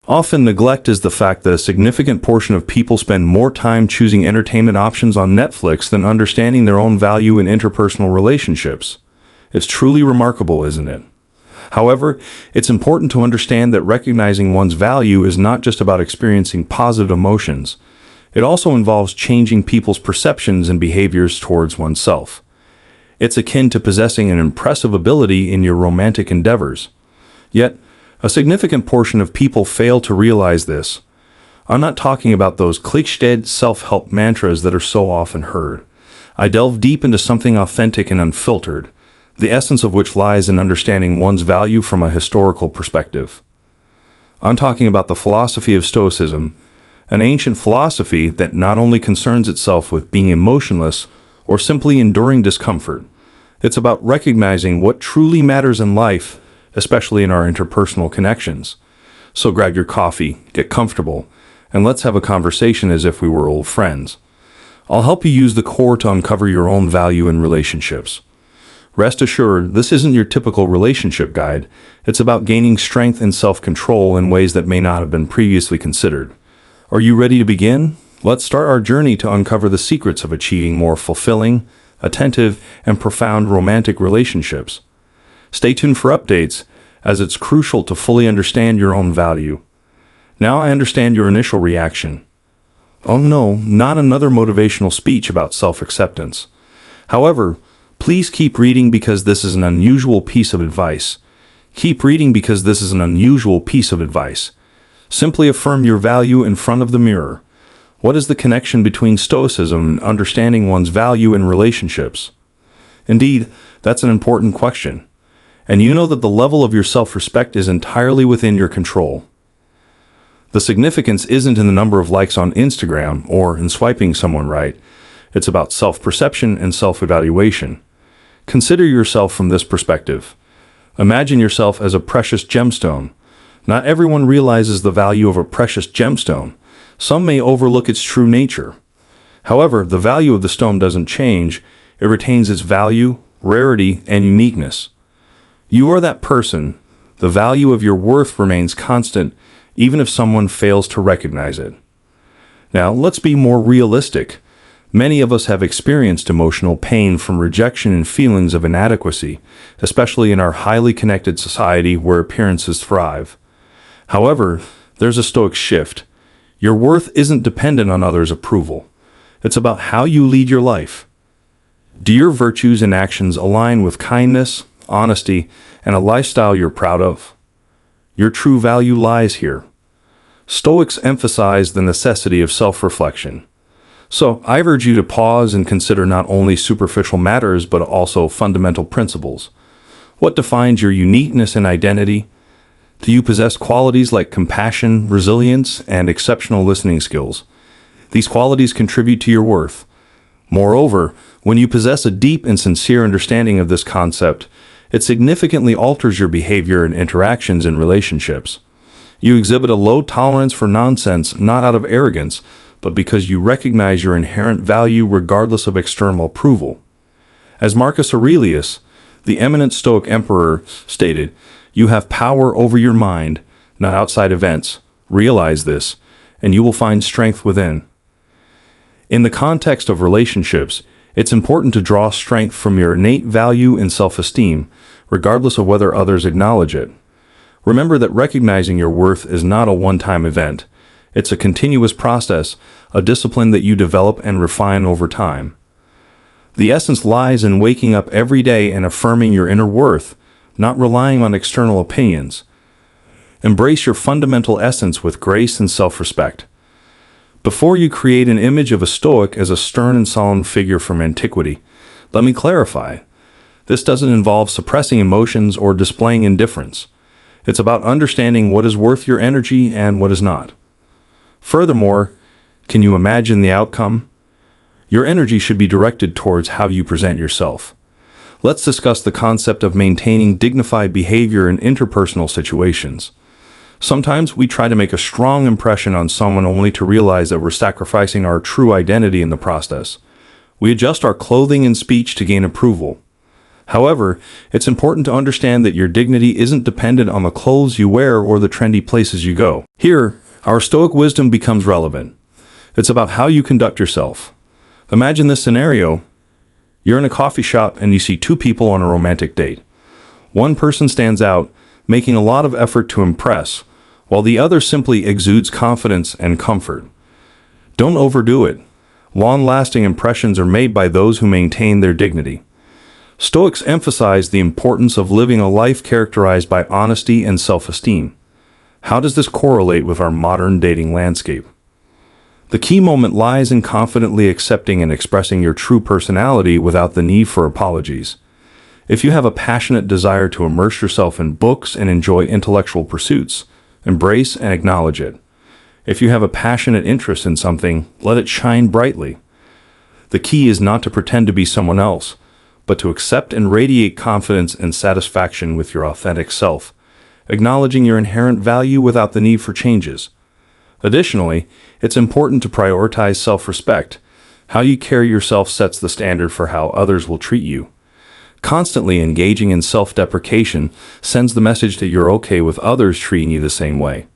Often neglect is the fact that a significant portion of people spend more time choosing entertainment options on Netflix than understanding their own value in interpersonal relationships. It's truly remarkable, isn't it? However, it's important to understand that recognizing one's value is not just about experiencing positive emotions. It also involves changing people's perceptions and behaviors towards oneself. It's akin to possessing an impressive ability in your romantic endeavors. Yet, a significant portion of people fail to realize this. I'm not talking about those cliched self-help mantras that are so often heard. I delve deep into something authentic and unfiltered, the essence of which lies in understanding one's value from a historical perspective. I'm talking about the philosophy of Stoicism, an ancient philosophy that not only concerns itself with being emotionless or simply enduring discomfort. It's about recognizing what truly matters in life, especially in our interpersonal connections. So grab your coffee, get comfortable, and let's have a conversation as if we were old friends. I'll help you use the core to uncover your own value in relationships. Rest assured, this isn't your typical relationship guide. It's about gaining strength and self-control in ways that may not have been previously considered. Are you ready to begin? Let's start our journey to uncover the secrets of achieving more fulfilling, attentive, and profound romantic relationships. Stay tuned for updates, as it's crucial to fully understand your own value. Now I understand your initial reaction. Oh no, not another motivational speech about self-acceptance. However, please keep reading because this is an unusual piece of advice. Keep reading because this is an unusual piece of advice. Simply affirm your value in front of the mirror. What is the connection between Stoicism and understanding one's value in relationships? Indeed, that's an important question. And you know that the level of your self-respect is entirely within your control. The significance isn't in the number of likes on Instagram or in swiping someone right. It's about self-perception and self-evaluation. Consider yourself from this perspective. Imagine yourself as a precious gemstone. Not everyone realizes the value of a precious gemstone. Some may overlook its true nature. However, the value of the stone doesn't change. It retains its value, rarity, and uniqueness. You are that person. The value of your worth remains constant, even if someone fails to recognize it. Now, let's be more realistic. Many of us have experienced emotional pain from rejection and feelings of inadequacy, especially in our highly connected society where appearances thrive. However, there's a Stoic shift. Your worth isn't dependent on others' approval. It's about how you lead your life. Do your virtues and actions align with kindness, honesty, and a lifestyle you're proud of? Your true value lies here. Stoics emphasize the necessity of self-reflection. So, I urge you to pause and consider not only superficial matters but also fundamental principles. What defines your uniqueness and identity? Do you possess qualities like compassion, resilience, and exceptional listening skills? These qualities contribute to your worth. Moreover, when you possess a deep and sincere understanding of this concept, it significantly alters your behavior and interactions in relationships. You exhibit a low tolerance for nonsense, not out of arrogance, but because you recognize your inherent value regardless of external approval. As Marcus Aurelius, the eminent Stoic emperor, stated, "You have power over your mind, not outside events. Realize this, and you will find strength within." In the context of relationships, it's important to draw strength from your innate value and self-esteem, regardless of whether others acknowledge it. Remember that recognizing your worth is not a one-time event. It's a continuous process, a discipline that you develop and refine over time. The essence lies in waking up every day and affirming your inner worth, not relying on external opinions. Embrace your fundamental essence with grace and self-respect. Before you create an image of a Stoic as a stern and solemn figure from antiquity, let me clarify. This doesn't involve suppressing emotions or displaying indifference. It's about understanding what is worth your energy and what is not. Furthermore, can you imagine the outcome? Your energy should be directed towards how you present yourself. Let's discuss the concept of maintaining dignified behavior in interpersonal situations. Sometimes we try to make a strong impression on someone only to realize that we're sacrificing our true identity in the process. We adjust our clothing and speech to gain approval. However, it's important to understand that your dignity isn't dependent on the clothes you wear or the trendy places you go. Here, our Stoic wisdom becomes relevant. It's about how you conduct yourself. Imagine this scenario. You're in a coffee shop and you see two people on a romantic date. One person stands out, making a lot of effort to impress, while the other simply exudes confidence and comfort. Don't overdo it. Long-lasting impressions are made by those who maintain their dignity. Stoics emphasize the importance of living a life characterized by honesty and self-esteem. How does this correlate with our modern dating landscape? The key moment lies in confidently accepting and expressing your true personality without the need for apologies. If you have a passionate desire to immerse yourself in books and enjoy intellectual pursuits, embrace and acknowledge it. If you have a passionate interest in something, let it shine brightly. The key is not to pretend to be someone else, but to accept and radiate confidence and satisfaction with your authentic self, acknowledging your inherent value without the need for changes. Additionally, it's important to prioritize self-respect. How you carry yourself sets the standard for how others will treat you. Constantly engaging in self-deprecation sends the message that you're okay with others treating you the same way.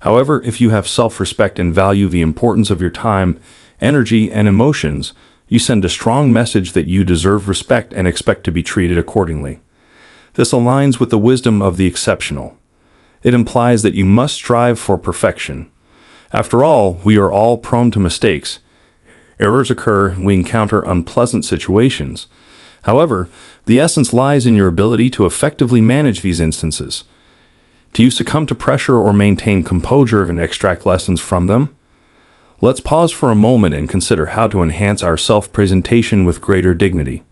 However, if you have self-respect and value the importance of your time, energy, and emotions, you send a strong message that you deserve respect and expect to be treated accordingly. This aligns with the wisdom of the exceptional. It implies that you must strive for perfection. After all, we are all prone to mistakes. Errors occur and we encounter unpleasant situations. However, the essence lies in your ability to effectively manage these instances. Do you succumb to pressure or maintain composure and extract lessons from them? Let's pause for a moment and consider how to enhance our self-presentation with greater dignity.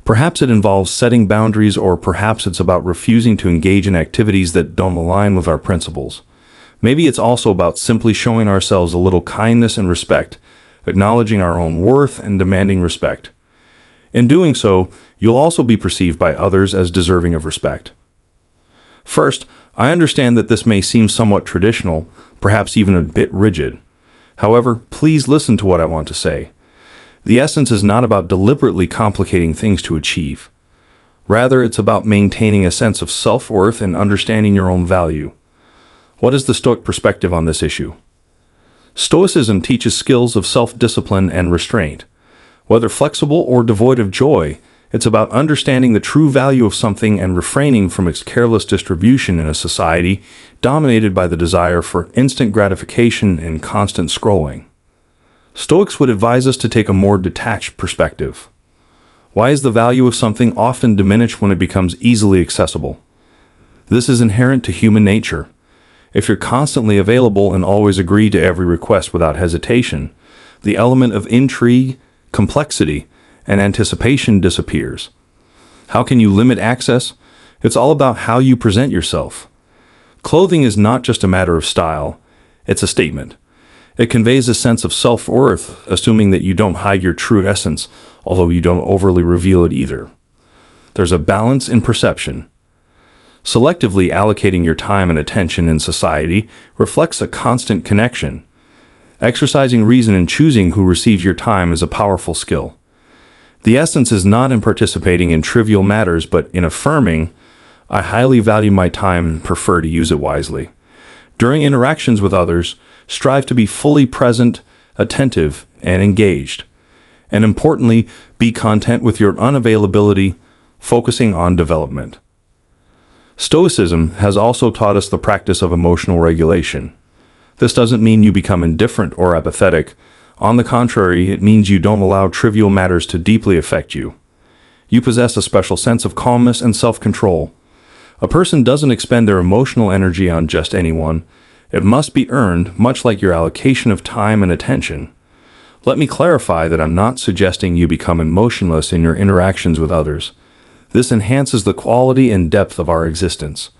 Perhaps it involves setting boundaries, or perhaps it's about refusing to engage in activities that don't align with our principles. Maybe it's also about simply showing ourselves a little kindness and respect, acknowledging our own worth and demanding respect. In doing so, you'll also be perceived by others as deserving of respect. First, I understand that this may seem somewhat traditional, perhaps even a bit rigid. However, please listen to what I want to say. The essence is not about deliberately complicating things to achieve. Rather, it's about maintaining a sense of self-worth and understanding your own value. What is the Stoic perspective on this issue? Stoicism teaches skills of self-discipline and restraint. Whether flexible or devoid of joy, it's about understanding the true value of something and refraining from its careless distribution in a society dominated by the desire for instant gratification and constant scrolling. Stoics would advise us to take a more detached perspective. Why is the value of something often diminished when it becomes easily accessible? This is inherent to human nature. If you're constantly available and always agree to every request without hesitation, the element of intrigue, complexity, and anticipation disappears. How can you limit access? It's all about how you present yourself. Clothing is not just a matter of style, it's a statement. It conveys a sense of self-worth, assuming that you don't hide your true essence, although you don't overly reveal it either. There's a balance in perception. Selectively allocating your time and attention in society reflects a constant connection. Exercising reason and choosing who receives your time is a powerful skill. The essence is not in participating in trivial matters, but in affirming, I highly value my time and prefer to use it wisely. During interactions with others, strive to be fully present, attentive, and engaged. And importantly, be content with your unavailability, focusing on development. Stoicism has also taught us the practice of emotional regulation. This doesn't mean you become indifferent or apathetic. On the contrary, it means you don't allow trivial matters to deeply affect you. You possess a special sense of calmness and self-control. A person doesn't expend their emotional energy on just anyone. It must be earned, much like your allocation of time and attention. Let me clarify that I'm not suggesting you become emotionless in your interactions with others. This enhances the quality and depth of our existence.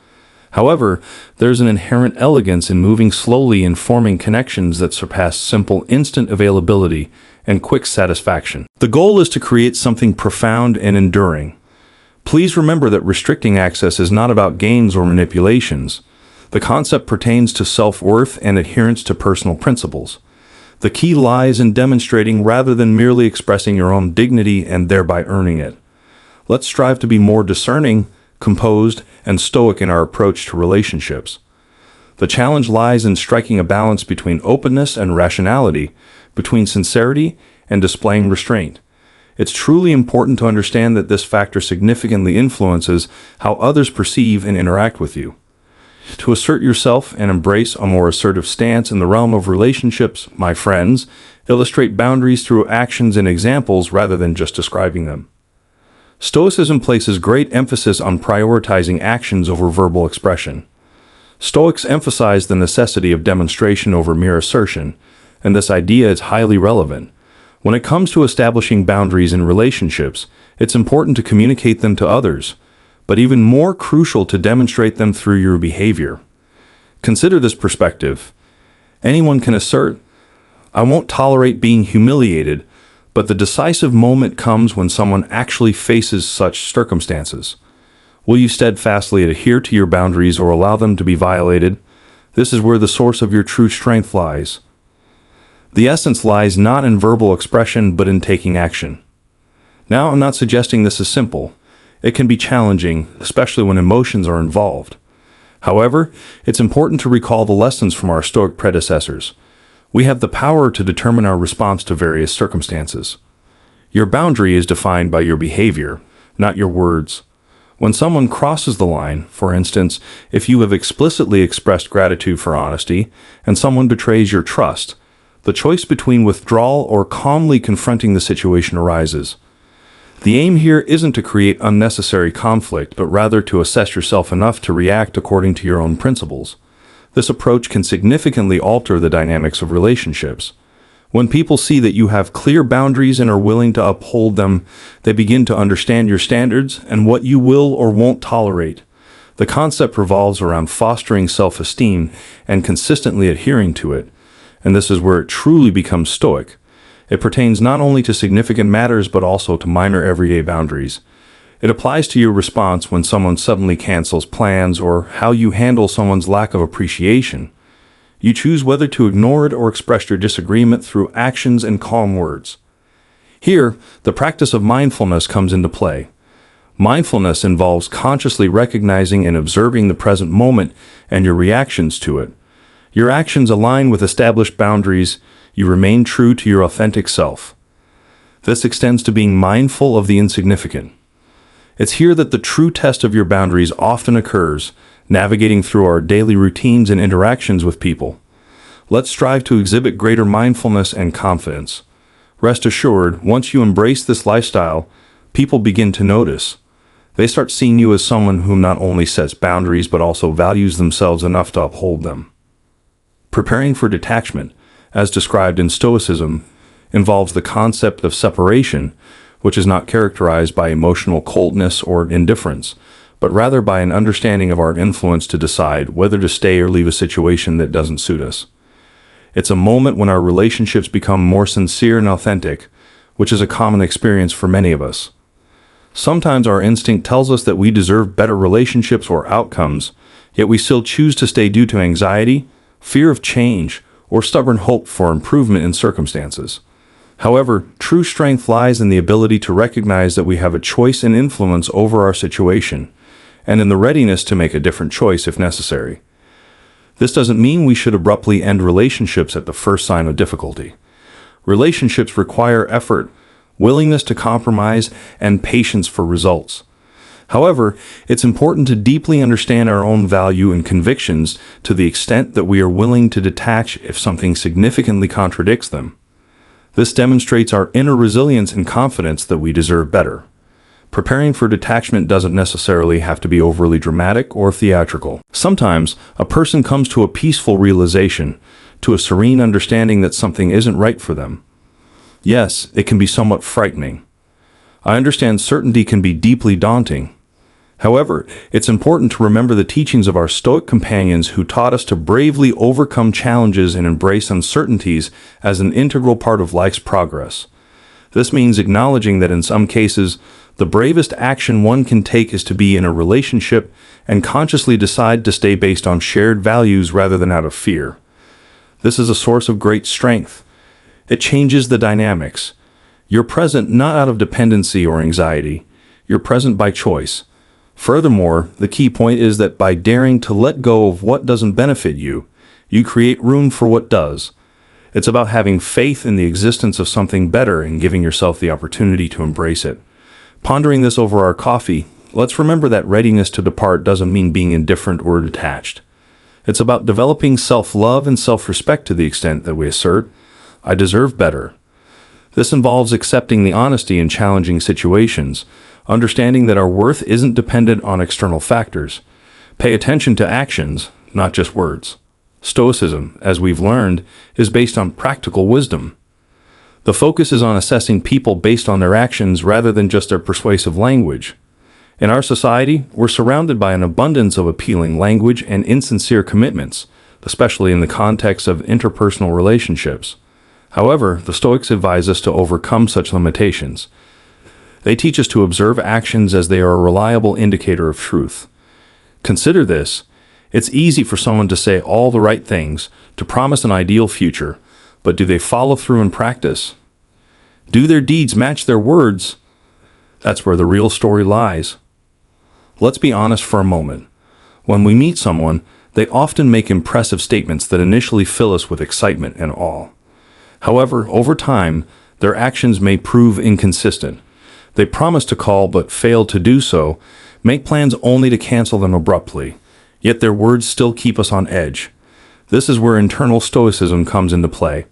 However, there's an inherent elegance in moving slowly and forming connections that surpass simple instant availability and quick satisfaction. The goal is to create something profound and enduring. Please remember that restricting access is not about games or manipulations. The concept pertains to self-worth and adherence to personal principles. The key lies in demonstrating rather than merely expressing your own dignity and thereby earning it. Let's strive to be more discerning, composed, and stoic in our approach to relationships. The challenge lies in striking a balance between openness and rationality, between sincerity and displaying restraint. It's truly important to understand that this factor significantly influences how others perceive and interact with you. To assert yourself and embrace a more assertive stance in the realm of relationships, my friends, illustrate boundaries through actions and examples rather than just describing them. Stoicism places great emphasis on prioritizing actions over verbal expression. Stoics emphasize the necessity of demonstration over mere assertion, and this idea is highly relevant. When it comes to establishing boundaries in relationships, it's important to communicate them to others, but even more crucial to demonstrate them through your behavior. Consider this perspective. Anyone can assert, "I won't tolerate being humiliated," but the decisive moment comes when someone actually faces such circumstances. Will you steadfastly adhere to your boundaries or allow them to be violated? This is where the source of your true strength lies. The essence lies not in verbal expression, but in taking action. Now, I'm not suggesting this is simple. It can be challenging, especially when emotions are involved. However, it's important to recall the lessons from our Stoic predecessors. We have the power to determine our response to various circumstances. Your boundary is defined by your behavior, not your words. When someone crosses the line, for instance, if you have explicitly expressed gratitude for honesty, and someone betrays your trust, the choice between withdrawal or calmly confronting the situation arises. The aim here isn't to create unnecessary conflict, but rather to assess yourself enough to react according to your own principles. This approach can significantly alter the dynamics of relationships. When people see that you have clear boundaries and are willing to uphold them, they begin to understand your standards and what you will or won't tolerate. The concept revolves around fostering self-esteem and consistently adhering to it, and this is where it truly becomes stoic. It pertains not only to significant matters but also to minor everyday boundaries. It applies to your response when someone suddenly cancels plans or how you handle someone's lack of appreciation. You choose whether to ignore it or express your disagreement through actions and calm words. Here, the practice of mindfulness comes into play. Mindfulness involves consciously recognizing and observing the present moment and your reactions to it. Your actions align with established boundaries. You remain true to your authentic self. This extends to being mindful of the insignificant. It's here that the true test of your boundaries often occurs, navigating through our daily routines and interactions with people. Let's strive to exhibit greater mindfulness and confidence. Rest assured, once you embrace this lifestyle, people begin to notice. They start seeing you as someone who not only sets boundaries but also values themselves enough to uphold them. Preparing for detachment, as described in Stoicism, involves the concept of separation, which is not characterized by emotional coldness or indifference, but rather by an understanding of our influence to decide whether to stay or leave a situation that doesn't suit us. It's a moment when our relationships become more sincere and authentic, which is a common experience for many of us. Sometimes our instinct tells us that we deserve better relationships or outcomes, yet we still choose to stay due to anxiety, fear of change, or stubborn hope for improvement in circumstances. However, true strength lies in the ability to recognize that we have a choice and influence over our situation, and in the readiness to make a different choice if necessary. This doesn't mean we should abruptly end relationships at the first sign of difficulty. Relationships require effort, willingness to compromise, and patience for results. However, it's important to deeply understand our own value and convictions to the extent that we are willing to detach if something significantly contradicts them. This demonstrates our inner resilience and confidence that we deserve better. Preparing for detachment doesn't necessarily have to be overly dramatic or theatrical. Sometimes, a person comes to a peaceful realization, to a serene understanding that something isn't right for them. Yes, it can be somewhat frightening. I understand certainty can be deeply daunting. However, it's important to remember the teachings of our Stoic companions who taught us to bravely overcome challenges and embrace uncertainties as an integral part of life's progress. This means acknowledging that in some cases, the bravest action one can take is to be in a relationship and consciously decide to stay based on shared values rather than out of fear. This is a source of great strength. It changes the dynamics. You're present not out of dependency or anxiety. You're present by choice. Furthermore, the key point is that by daring to let go of what doesn't benefit you, you create room for what does. It's about having faith in the existence of something better and giving yourself the opportunity to embrace it. Pondering this over our coffee, let's remember that readiness to depart doesn't mean being indifferent or detached. It's about developing self-love and self-respect to the extent that we assert, I deserve better. This involves accepting the honesty in challenging situations, understanding that our worth isn't dependent on external factors. Pay attention to actions, not just words. Stoicism, as we've learned, is based on practical wisdom. The focus is on assessing people based on their actions rather than just their persuasive language. In our society, we're surrounded by an abundance of appealing language and insincere commitments, especially in the context of interpersonal relationships. However, the Stoics advise us to overcome such limitations. They teach us to observe actions as they are a reliable indicator of truth. Consider this. It's easy for someone to say all the right things, to promise an ideal future, but do they follow through in practice? Do their deeds match their words? That's where the real story lies. Let's be honest for a moment. When we meet someone, they often make impressive statements that initially fill us with excitement and awe. However, over time, their actions may prove inconsistent. They promise to call but fail to do so, make plans only to cancel them abruptly. Yet their words still keep us on edge. This is where internal stoicism comes into play.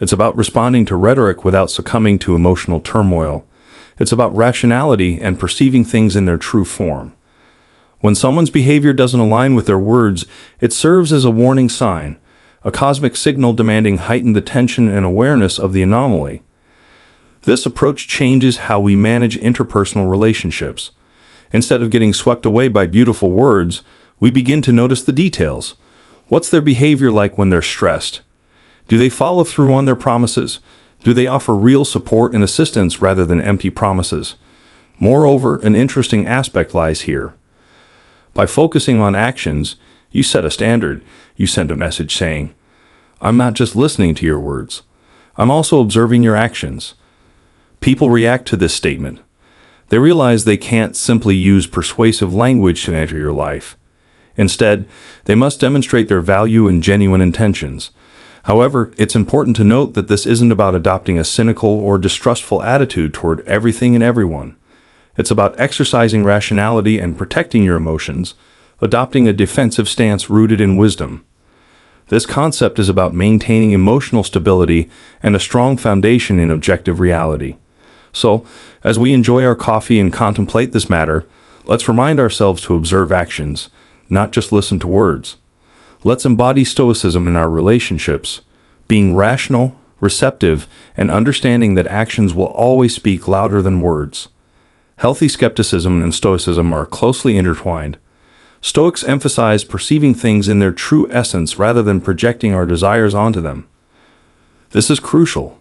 It's about responding to rhetoric without succumbing to emotional turmoil. It's about rationality and perceiving things in their true form. When someone's behavior doesn't align with their words, it serves as a warning sign, a cosmic signal demanding heightened attention and awareness of the anomaly. This approach changes how we manage interpersonal relationships. Instead of getting swept away by beautiful words, we begin to notice the details. What's their behavior like when they're stressed? Do they follow through on their promises? Do they offer real support and assistance rather than empty promises? Moreover, an interesting aspect lies here. By focusing on actions, you set a standard. You send a message saying, I'm not just listening to your words. I'm also observing your actions. People react to this statement. They realize they can't simply use persuasive language to enter your life. Instead, they must demonstrate their value and genuine intentions. However, it's important to note that this isn't about adopting a cynical or distrustful attitude toward everything and everyone. It's about exercising rationality and protecting your emotions, adopting a defensive stance rooted in wisdom. This concept is about maintaining emotional stability and a strong foundation in objective reality. So, as we enjoy our coffee and contemplate this matter, let's remind ourselves to observe actions, not just listen to words. Let's embody stoicism in our relationships, being rational, receptive, and understanding that actions will always speak louder than words. Healthy skepticism and stoicism are closely intertwined. Stoics emphasize perceiving things in their true essence rather than projecting our desires onto them. This is crucial.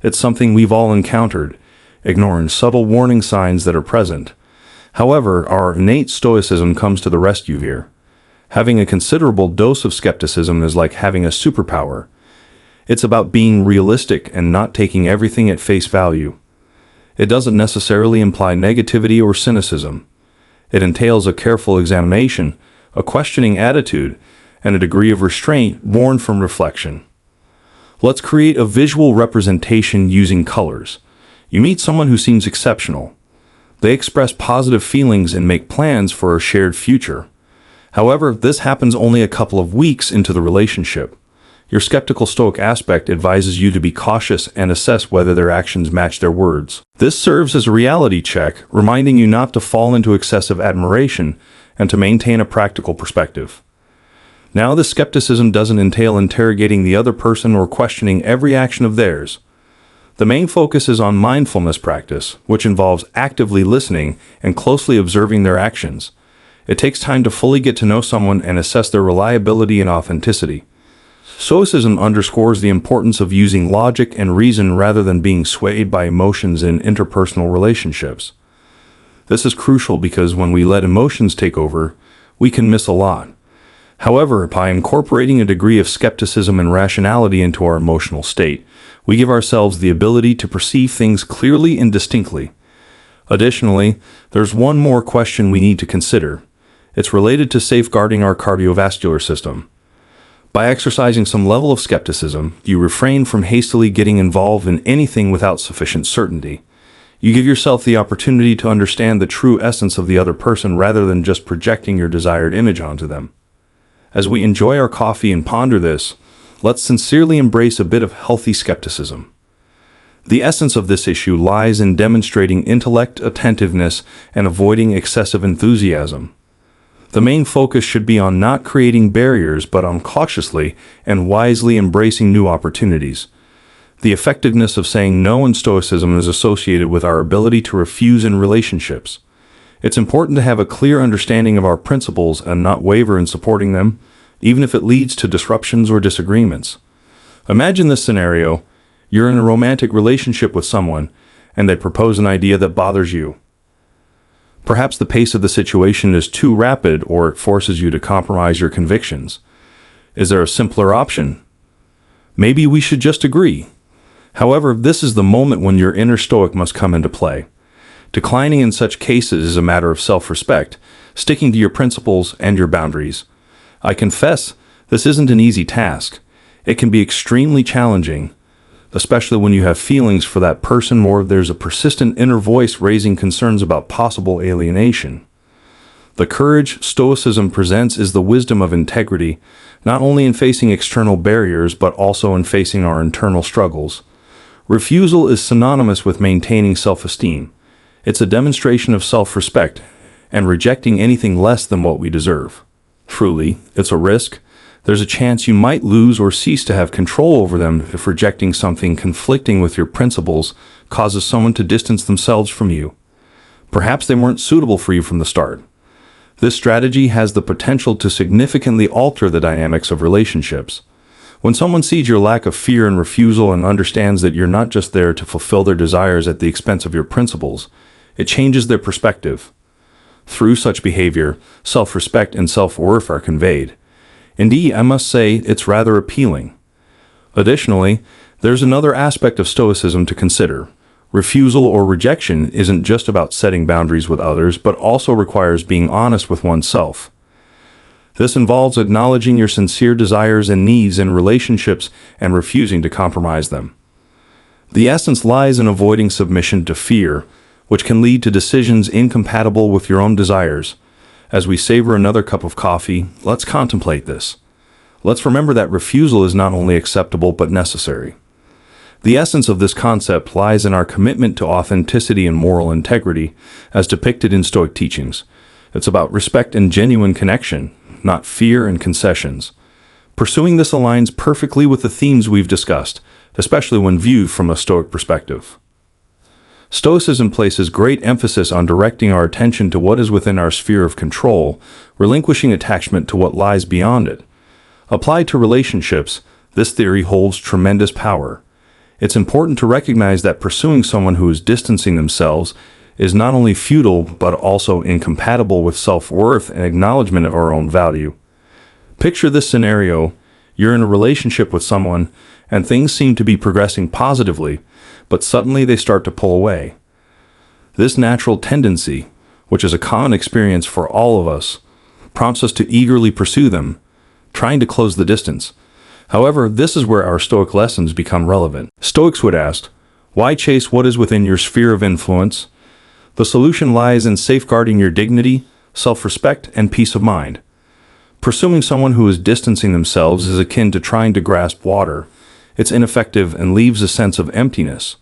It's something we've all encountered, ignoring subtle warning signs that are present. However, our innate stoicism comes to the rescue here. Having a considerable dose of skepticism is like having a superpower. It's about being realistic and not taking everything at face value. It doesn't necessarily imply negativity or cynicism. It entails a careful examination, a questioning attitude, and a degree of restraint born from reflection. Let's create a visual representation using colors. You meet someone who seems exceptional. They express positive feelings and make plans for a shared future. However, this happens only a couple of weeks into the relationship. Your skeptical Stoic aspect advises you to be cautious and assess whether their actions match their words. This serves as a reality check, reminding you not to fall into excessive admiration and to maintain a practical perspective. Now, this skepticism doesn't entail interrogating the other person or questioning every action of theirs. The main focus is on mindfulness practice, which involves actively listening and closely observing their actions. It takes time to fully get to know someone and assess their reliability and authenticity. Stoicism underscores the importance of using logic and reason rather than being swayed by emotions in interpersonal relationships. This is crucial because when we let emotions take over, we can miss a lot. However, by incorporating a degree of skepticism and rationality into our emotional state, we give ourselves the ability to perceive things clearly and distinctly. Additionally, there's one more question we need to consider. It's related to safeguarding our cardiovascular system. By exercising some level of skepticism, you refrain from hastily getting involved in anything without sufficient certainty. You give yourself the opportunity to understand the true essence of the other person rather than just projecting your desired image onto them. As we enjoy our coffee and ponder this, let's sincerely embrace a bit of healthy skepticism. The essence of this issue lies in demonstrating intellect, attentiveness, and avoiding excessive enthusiasm. The main focus should be on not creating barriers, but on cautiously and wisely embracing new opportunities. The effectiveness of saying no in Stoicism is associated with our ability to refuse in relationships. It's important to have a clear understanding of our principles and not waver in supporting them, even if it leads to disruptions or disagreements. Imagine this scenario. You're in a romantic relationship with someone, and they propose an idea that bothers you. Perhaps the pace of the situation is too rapid, or it forces you to compromise your convictions. Is there a simpler option? Maybe we should just agree. However, this is the moment when your inner Stoic must come into play. Declining in such cases is a matter of self-respect, sticking to your principles and your boundaries. I confess, this isn't an easy task. It can be extremely challenging, especially when you have feelings for that person or there's a persistent inner voice raising concerns about possible alienation. The courage Stoicism presents is the wisdom of integrity, not only in facing external barriers but also in facing our internal struggles. Refusal is synonymous with maintaining self-esteem. It's a demonstration of self-respect and rejecting anything less than what we deserve. Truly, it's a risk. There's a chance you might lose or cease to have control over them if rejecting something conflicting with your principles causes someone to distance themselves from you. Perhaps they weren't suitable for you from the start. This strategy has the potential to significantly alter the dynamics of relationships. When someone sees your lack of fear and refusal and understands that you're not just there to fulfill their desires at the expense of your principles, it changes their perspective. Through such behavior, self-respect and self-worth are conveyed. Indeed, I must say it's rather appealing. Additionally, there's another aspect of Stoicism to consider. Refusal or rejection isn't just about setting boundaries with others, but also requires being honest with oneself. This involves acknowledging your sincere desires and needs in relationships and refusing to compromise them. The essence lies in avoiding submission to fear, which can lead to decisions incompatible with your own desires. As we savor another cup of coffee, let's contemplate this. Let's remember that refusal is not only acceptable but necessary. The essence of this concept lies in our commitment to authenticity and moral integrity, as depicted in Stoic teachings. It's about respect and genuine connection, not fear and concessions. Pursuing this aligns perfectly with the themes we've discussed, especially when viewed from a Stoic perspective. Stoicism places great emphasis on directing our attention to what is within our sphere of control, relinquishing attachment to what lies beyond it. Applied to relationships, this theory holds tremendous power. It's important to recognize that pursuing someone who is distancing themselves is not only futile but also incompatible with self-worth and acknowledgement of our own value. Picture this scenario. You're in a relationship with someone and things seem to be progressing positively, but suddenly they start to pull away. This natural tendency, which is a common experience for all of us, prompts us to eagerly pursue them, trying to close the distance. However, this is where our Stoic lessons become relevant. Stoics would ask, why chase what is within your sphere of influence? The solution lies in safeguarding your dignity, self-respect, and peace of mind. Pursuing someone who is distancing themselves is akin to trying to grasp water. It's ineffective and leaves a sense of emptiness.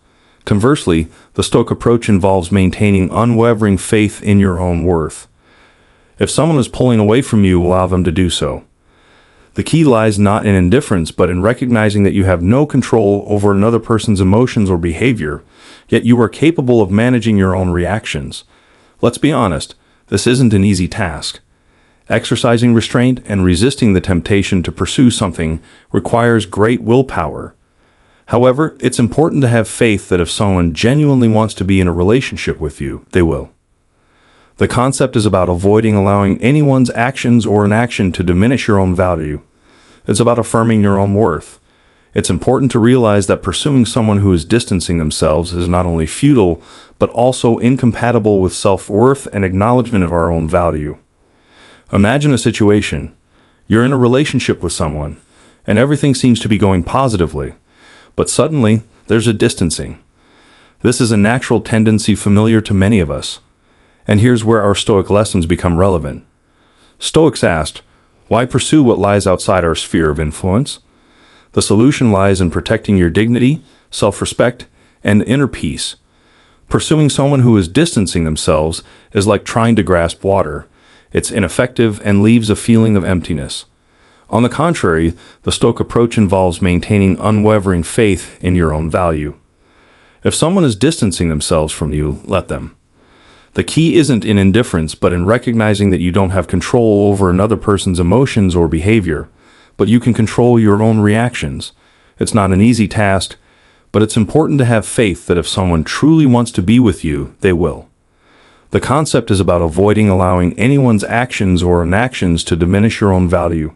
Conversely, the Stoic approach involves maintaining unwavering faith in your own worth. If someone is pulling away from you, allow them to do so. The key lies not in indifference, but in recognizing that you have no control over another person's emotions or behavior, yet you are capable of managing your own reactions. Let's be honest, this isn't an easy task. Exercising restraint and resisting the temptation to pursue something requires great willpower. However, it's important to have faith that if someone genuinely wants to be in a relationship with you, they will. The concept is about avoiding allowing anyone's actions or inaction to diminish your own value. It's about affirming your own worth. It's important to realize that pursuing someone who is distancing themselves is not only futile, but also incompatible with self-worth and acknowledgement of our own value. Imagine a situation. You're in a relationship with someone, and everything seems to be going positively, but suddenly there's a distancing. This is a natural tendency familiar to many of us. And here's where our Stoic lessons become relevant. Stoics asked, why pursue what lies outside our sphere of influence? The solution lies in protecting your dignity, self-respect, and inner peace. Pursuing someone who is distancing themselves is like trying to grasp water. It's ineffective and leaves a feeling of emptiness. On the contrary, the Stoic approach involves maintaining unwavering faith in your own value. If someone is distancing themselves from you, let them. The key isn't in indifference, but in recognizing that you don't have control over another person's emotions or behavior, but you can control your own reactions. It's not an easy task, but it's important to have faith that if someone truly wants to be with you, they will. The concept is about avoiding allowing anyone's actions or inactions to diminish your own value.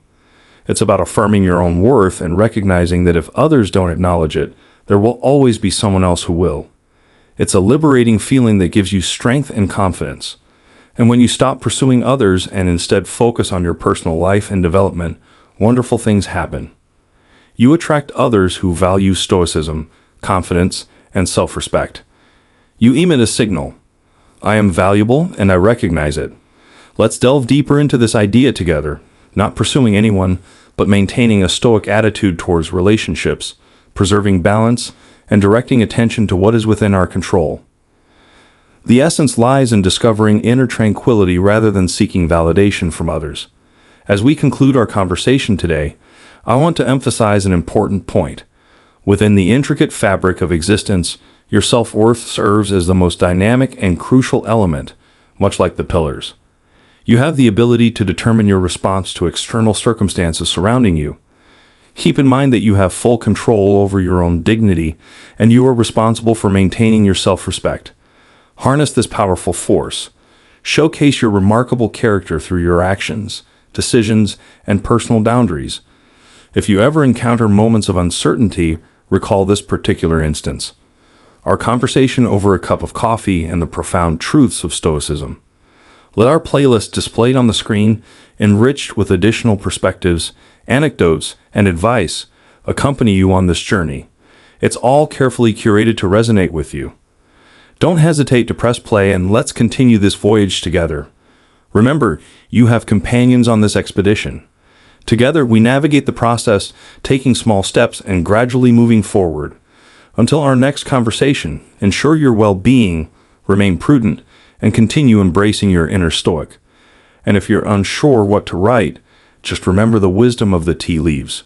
It's about affirming your own worth and recognizing that if others don't acknowledge it, there will always be someone else who will. It's a liberating feeling that gives you strength and confidence. And when you stop pursuing others and instead focus on your personal life and development, wonderful things happen. You attract others who value stoicism, confidence, and self-respect. You emit a signal. I am valuable and I recognize it. Let's delve deeper into this idea together, not pursuing anyone, but maintaining a Stoic attitude towards relationships, preserving balance, and directing attention to what is within our control. The essence lies in discovering inner tranquility rather than seeking validation from others. As we conclude our conversation today, I want to emphasize an important point. Within the intricate fabric of existence, your self-worth serves as the most dynamic and crucial element, much like the pillars. You have the ability to determine your response to external circumstances surrounding you. Keep in mind that you have full control over your own dignity, and you are responsible for maintaining your self-respect. Harness this powerful force. Showcase your remarkable character through your actions, decisions, and personal boundaries. If you ever encounter moments of uncertainty, recall this particular instance. Our conversation over a cup of coffee and the profound truths of Stoicism. Let our playlist displayed on the screen, enriched with additional perspectives, anecdotes, and advice, accompany you on this journey. It's all carefully curated to resonate with you. Don't hesitate to press play and let's continue this voyage together. Remember, you have companions on this expedition. Together, we navigate the process, taking small steps and gradually moving forward. Until our next conversation, ensure your well-being, remain prudent, and continue embracing your inner Stoic. And if you're unsure what to write, just remember the wisdom of the tea leaves.